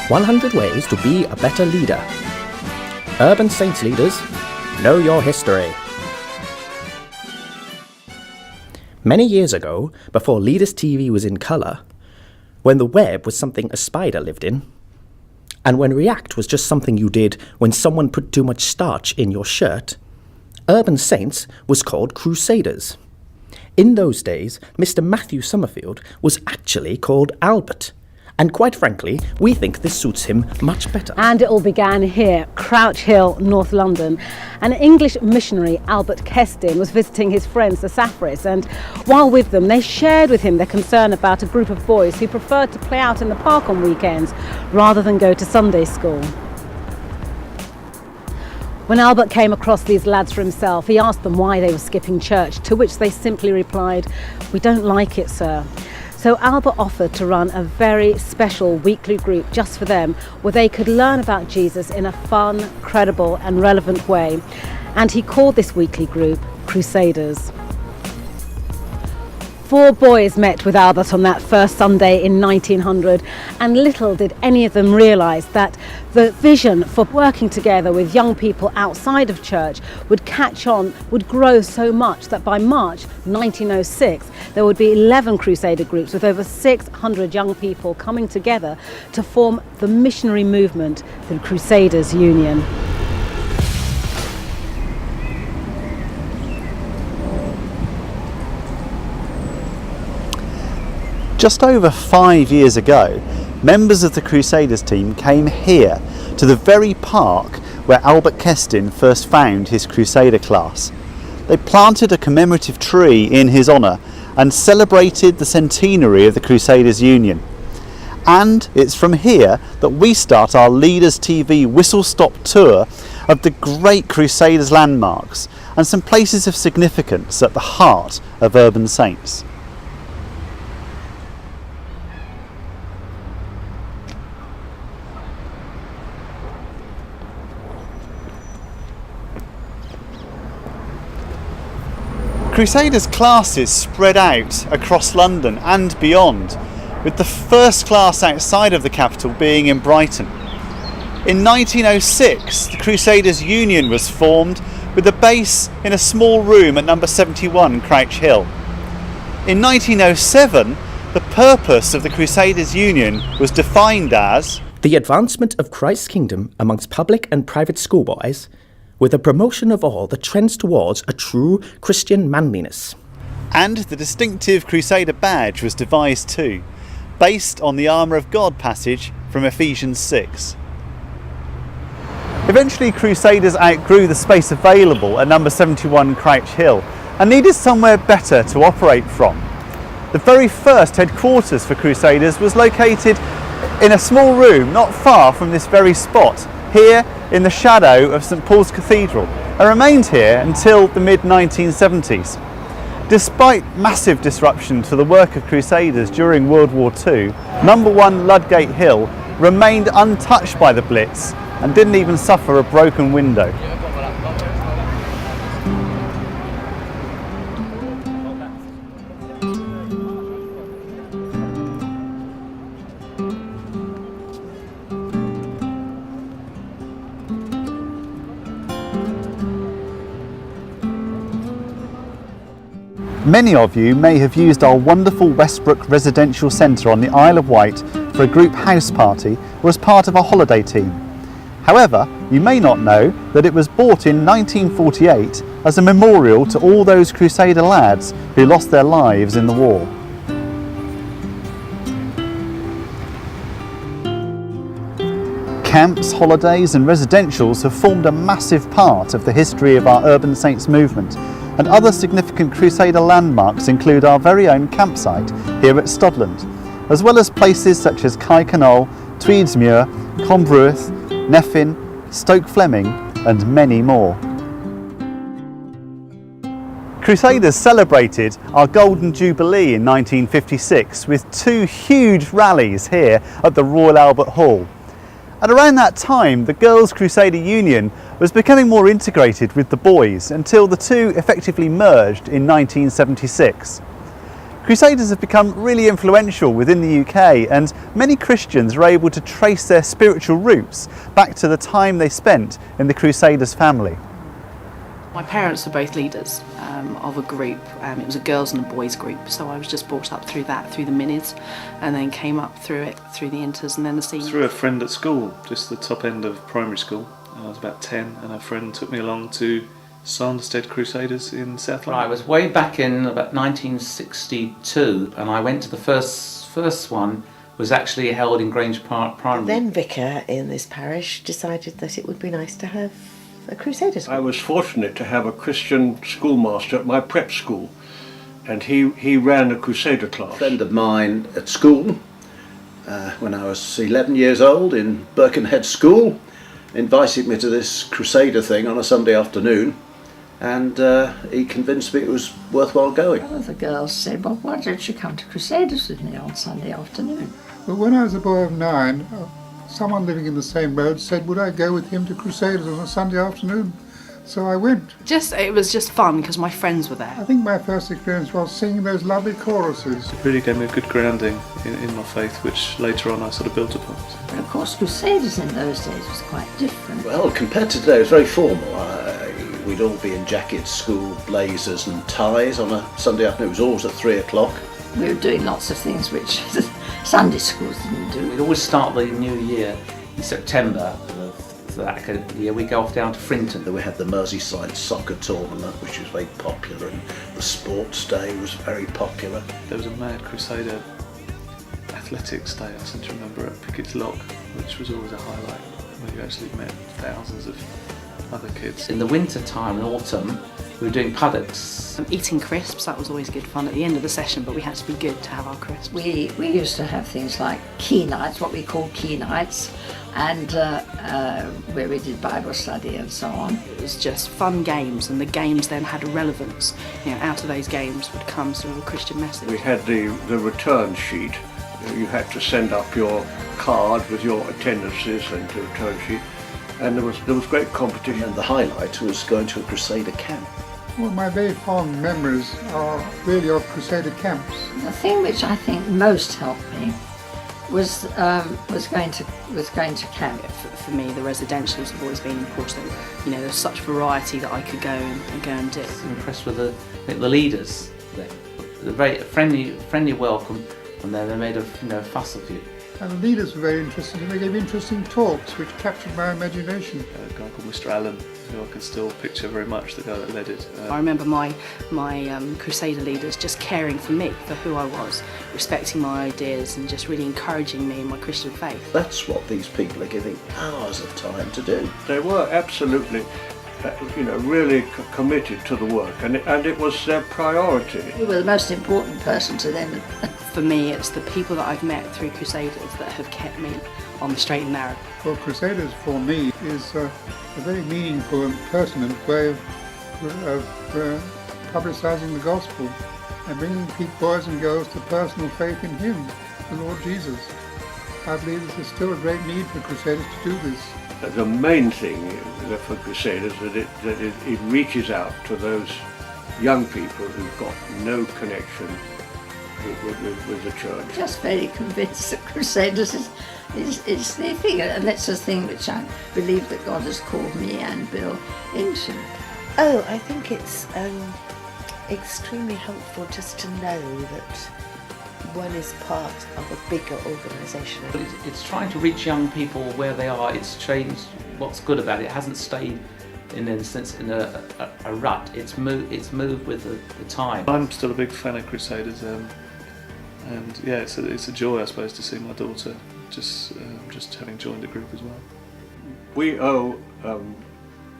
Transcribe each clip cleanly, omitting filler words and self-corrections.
100 Ways to Be a Better Leader. Urban Saints leaders, know your history. Many years ago, before Leaders TV was in colour, when the web was something a spider lived in, and when React was just something you did when someone put too much starch in your shirt, Urban Saints was called Crusaders. In those days, Mr. Matthew Summerfield was actually called Albert. And quite frankly, we think this suits him much better. And it all began here, Crouch Hill, North London. An English missionary, Albert Kestin, was visiting his friends, the Safaris, and while with them, they shared with him their concern about a group of boys who preferred to play out in the park on weekends rather than go to Sunday school. When Albert came across these lads for himself, he asked them why they were skipping church, to which they simply replied, "We don't like it, sir." So Albert offered to run a very special weekly group just for them, where they could learn about Jesus in a fun, credible and relevant way. And he called this weekly group Crusaders. 4 boys met with Albert on that first Sunday in 1900, and little did any of them realise that the vision for working together with young people outside of church would catch on, would grow so much that by March 1906 there would be 11 Crusader groups with over 600 young people coming together to form the missionary movement, the Crusaders Union. Just over 5 years ago, members of the Crusaders team came here to the very park where Albert Kestin first found his Crusader class. They planted a commemorative tree in his honour and celebrated the centenary of the Crusaders Union. And it's from here that we start our Leaders TV whistle-stop tour of the great Crusaders landmarks and some places of significance at the heart of Urban Saints. Crusaders classes spread out across London and beyond, with the first class outside of the capital being in Brighton. In 1906, the Crusaders Union was formed with a base in a small room at number 71 Crouch Hill. In 1907, the purpose of the Crusaders Union was defined as the advancement of Christ's kingdom amongst public and private schoolboys, with the promotion of all that trends towards a true Christian manliness. And the distinctive Crusader badge was devised too, based on the armour of God passage from Ephesians 6. Eventually Crusaders outgrew the space available at number 71 Crouch Hill and needed somewhere better to operate from. The very first headquarters for Crusaders was located in a small room not far from this very spot, here in the shadow of St Paul's Cathedral, and remained here until the mid-1970s. Despite massive disruption to the work of Crusaders during World War II, number 1 Ludgate Hill remained untouched by the Blitz and didn't even suffer a broken window. Many of you may have used our wonderful Westbrook Residential Centre on the Isle of Wight for a group house party or as part of a holiday team. However, you may not know that it was bought in 1948 as a memorial to all those Crusader lads who lost their lives in the war. Camps, holidays and residentials have formed a massive part of the history of our Urban Saints movement, and other significant Crusader landmarks include our very own campsite here at Studland, as well as places such as Cai-Canol, Tweedsmuir, Combruith, Neffin, Stoke Fleming and many more. Crusaders celebrated our Golden Jubilee in 1956 with 2 huge rallies here at the Royal Albert Hall. At around that time, the Girls' Crusader Union was becoming more integrated with the boys until the two effectively merged in 1976. Crusaders have become really influential within the UK, and many Christians are able to trace their spiritual roots back to the time they spent in the Crusaders family. My parents were both leaders of a group. It was a girls and a boys group, so I was just brought up through that, through the minis, and then came up through the inters and then the seniors. Through a friend at school, just the top end of primary school. I was about 10 and a friend took me along to Sanderstead Crusaders in South London. Right, it was way back in about 1962, and I went to the first one. Was actually held in Grange Park Primary. The then vicar in this parish decided that it would be nice to have a Crusaders. I was fortunate to have a Christian schoolmaster at my prep school, and he ran a Crusader class. A friend of mine at school, when I was 11 years old in Birkenhead School, invited me to this Crusader thing on a Sunday afternoon, and he convinced me it was worthwhile going. One of the girls said, well, why don't you come to Crusaders with me on Sunday afternoon? Well, when I was a boy of 9, someone living in the same road said, would I go with him to Crusaders on a Sunday afternoon? So I went. It was just fun because my friends were there. I think my first experience was singing those lovely choruses. It really gave me a good grounding in my faith, which later on I sort of built upon. But of course, Crusaders in those days was quite different. Well, compared to today, it was very formal. We'd all be in jackets, school blazers and ties on a Sunday afternoon. It was always at 3 o'clock. We were doing lots of things which Sunday schools didn't do. We'd always start the new year in September. For that academic year, we go off down to Frinton. We had the Merseyside soccer tournament, which was very popular, and the sports day was very popular. There was a Mad Crusader athletics day, I seem to remember, at Pickett's Lock, which was always a highlight, where you actually met thousands of other kids. In the winter time, in autumn, we were doing paddocks. Eating crisps, that was always good fun at the end of the session, but we had to be good to have our crisps. We used to have things like key nights, what we call key nights, and where we did Bible study and so on. It was just fun games, and the games then had a relevance. Out of those games would come sort of a Christian message. We had the return sheet. You had to send up your card with your attendances and the return sheet, and there was great competition. And the highlight was going to a Crusader camp. Well, my very fond memories are really of Crusader camps. The thing which I think most helped me was going to camp. For me, the residentials have always been important. There's such variety that I could go and do. I was impressed with the leaders. They're very friendly welcome, and they made a fuss of you. And the leaders were very interesting, and they gave interesting talks which captured my imagination. A guy called Mr. Allen, who I can still picture very much, the guy that led it. I remember my Crusader leaders just caring for me, for who I was, respecting my ideas and just really encouraging me in my Christian faith. That's what these people are giving hours of time to do. They were absolutely, really committed to the work, and it was their priority. You were the most important person to them. For me, it's the people that I've met through Crusaders that have kept me on the straight and narrow. Well, Crusaders for me is a very meaningful and pertinent way of publicising the gospel and bringing boys and girls to personal faith in Him, the Lord Jesus. I believe there's still a great need for Crusaders to do this. The main thing for Crusaders is that it reaches out to those young people who've got no connection with the church. Just very convinced that Crusaders is their thing, and that's the thing which I believe that God has called me and Bill into. Oh, I think it's extremely helpful just to know that one is part of a bigger organisation. But it's trying to reach young people where they are. It's changed. What's good about it? It hasn't stayed in a rut. It's moved with the time. I'm still a big fan of Crusaders, and yeah, it's a joy, I suppose, to see my daughter just having joined the group as well. We owe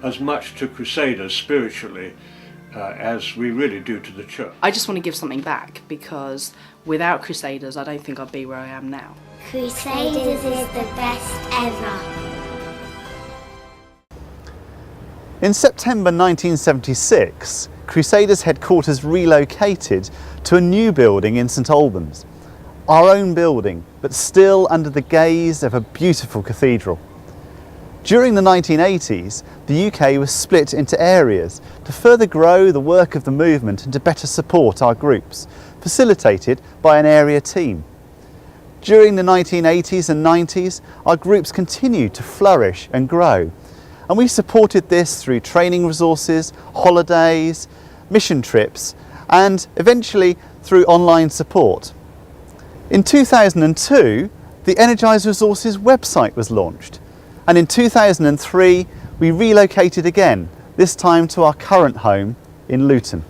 as much to Crusaders spiritually as we really do to the church. I just want to give something back, because without Crusaders I don't think I'd be where I am now. Crusaders is the best ever. In September 1976, Crusaders headquarters relocated to a new building in St Albans. Our own building, but still under the gaze of a beautiful cathedral. During the 1980s, the UK was split into areas to further grow the work of the movement and to better support our groups. facilitated by an area team. During the 1980s and 90s, our groups continued to flourish and grow, and we supported this through training resources, holidays, mission trips, and eventually through online support. In 2002, the Energise Resources website was launched, and in 2003 we relocated again, this time to our current home in Luton.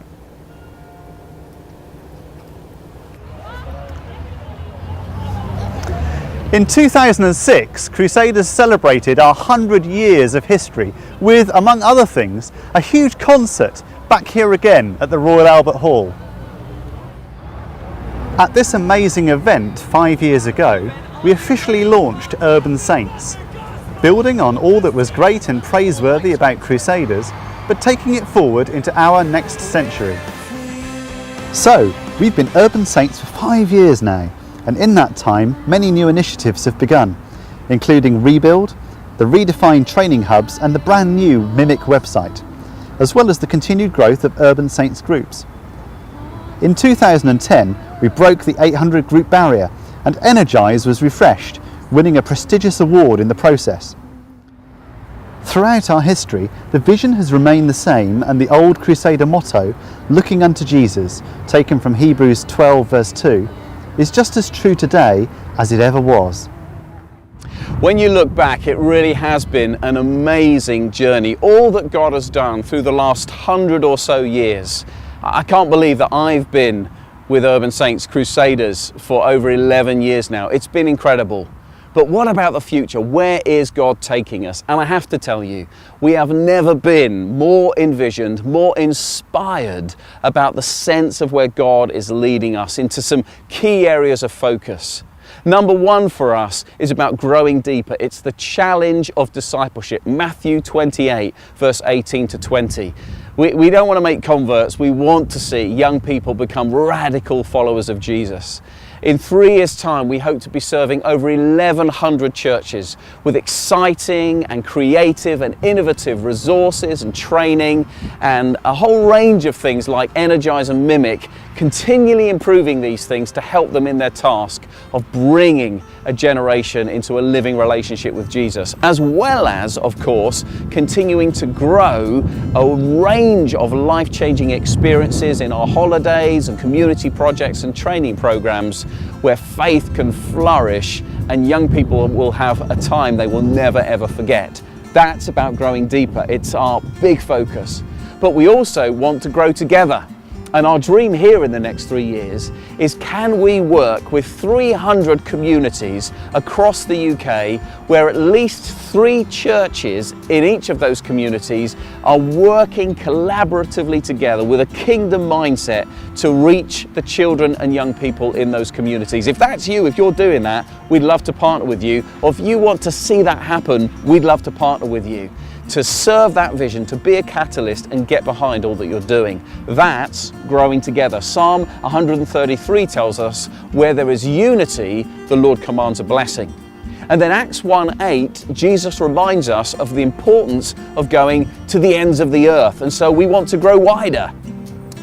In 2006, Crusaders celebrated our 100 years of history with, among other things, a huge concert back here again at the Royal Albert Hall. At this amazing event 5 years ago, we officially launched Urban Saints, building on all that was great and praiseworthy about Crusaders, but taking it forward into our next century. So, we've been Urban Saints for 5 years now, and in that time many new initiatives have begun, including Rebuild, the redefined training hubs and the brand new Mimic website, as well as the continued growth of Urban Saints groups. In 2010 we broke the 800 group barrier and Energise was refreshed, winning a prestigious award in the process. Throughout our history, the vision has remained the same, and the old Crusader motto, looking unto Jesus, taken from Hebrews 12 verse 2, is just as true today as it ever was. When you look back, it really has been an amazing journey. All that God has done through the last 100 or so years. I can't believe that I've been with Urban Saints Crusaders for over 11 years now. It's been incredible. But what about the future? Where is God taking us? And I have to tell you, we have never been more envisioned, more inspired about the sense of where God is leading us into some key areas of focus. Number one for us is about growing deeper. It's the challenge of discipleship. Matthew 28, verse 18 to 20. We don't want to make converts. We want to see young people become radical followers of Jesus. In 3 years' time, we hope to be serving over 1,100 churches with exciting and creative and innovative resources and training and a whole range of things like Energise and Mimic, continually improving these things to help them in their task of bringing a generation into a living relationship with Jesus, as well as, of course, continuing to grow a range of life-changing experiences in our holidays and community projects and training programs where faith can flourish and young people will have a time they will never ever forget. That's about growing deeper. It's our big focus. But we also want to grow together. And our dream here in the next 3 years is, can we work with 300 communities across the UK where at least 3 churches in each of those communities are working collaboratively together with a kingdom mindset to reach the children and young people in those communities. If that's you, if you're doing that, we'd love to partner with you. Or if you want to see that happen, we'd love to partner with you to serve that vision, to be a catalyst and get behind all that you're doing. That's growing together. Psalm 133 tells us, where there is unity, the Lord commands a blessing. And then Acts 1:8, Jesus reminds us of the importance of going to the ends of the earth. And so we want to grow wider.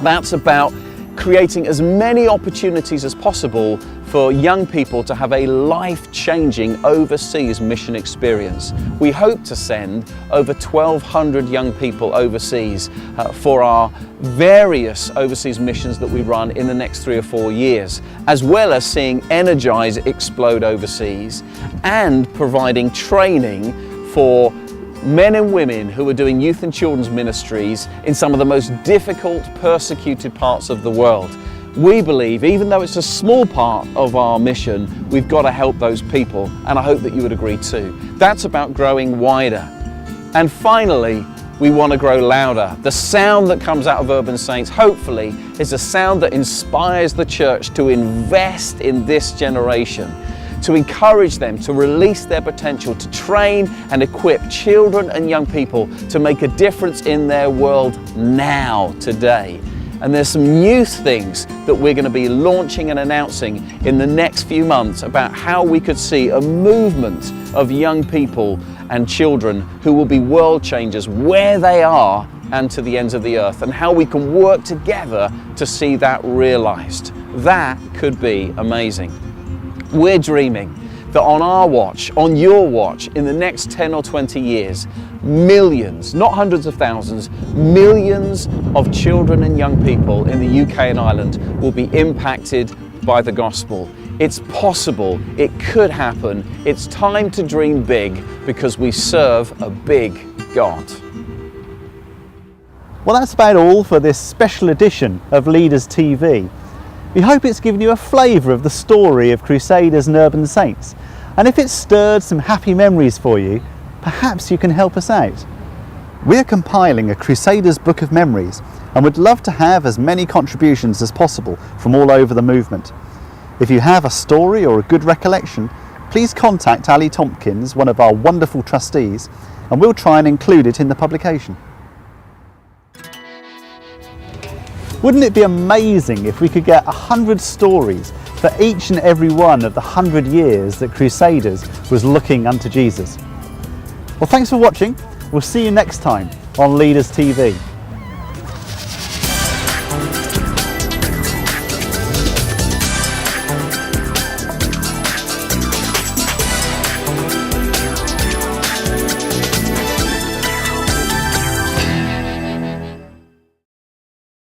That's about creating as many opportunities as possible for young people to have a life-changing overseas mission experience. We hope to send over 1,200 young people overseas for our various overseas missions that we run in the next 3 or 4 years, as well as seeing Energise explode overseas and providing training for men and women who are doing youth and children's ministries in some of the most difficult, persecuted parts of the world. We believe, even though it's a small part of our mission, we've got to help those people, and I hope that you would agree too. That's about growing wider. And finally, we want to grow louder. The sound that comes out of Urban Saints, hopefully, is a sound that inspires the church to invest in this generation, to encourage them to release their potential, to train and equip children and young people to make a difference in their world now, today. And there's some new things that we're going to be launching and announcing in the next few months about how we could see a movement of young people and children who will be world changers where they are and to the ends of the earth, and how we can work together to see that realized. That could be amazing. We're dreaming that on our watch, on your watch, in the next 10 or 20 years, millions, not hundreds of thousands, millions of children and young people in the UK and Ireland will be impacted by the gospel. It's possible, it could happen. It's time to dream big because we serve a big God. Well, that's about all for this special edition of Leaders TV. We hope it's given you a flavour of the story of Crusaders and urban saints. And if it's stirred some happy memories for you, perhaps you can help us out. We're compiling a Crusaders Book of Memories and would love to have as many contributions as possible from all over the movement. If you have a story or a good recollection, please contact Ali Tompkins, one of our wonderful trustees, and we'll try and include it in the publication. Wouldn't it be amazing if we could get 100 stories for each and every one of the 100 years that Crusaders was looking unto Jesus? Well, thanks for watching. We'll see you next time on Leaders TV.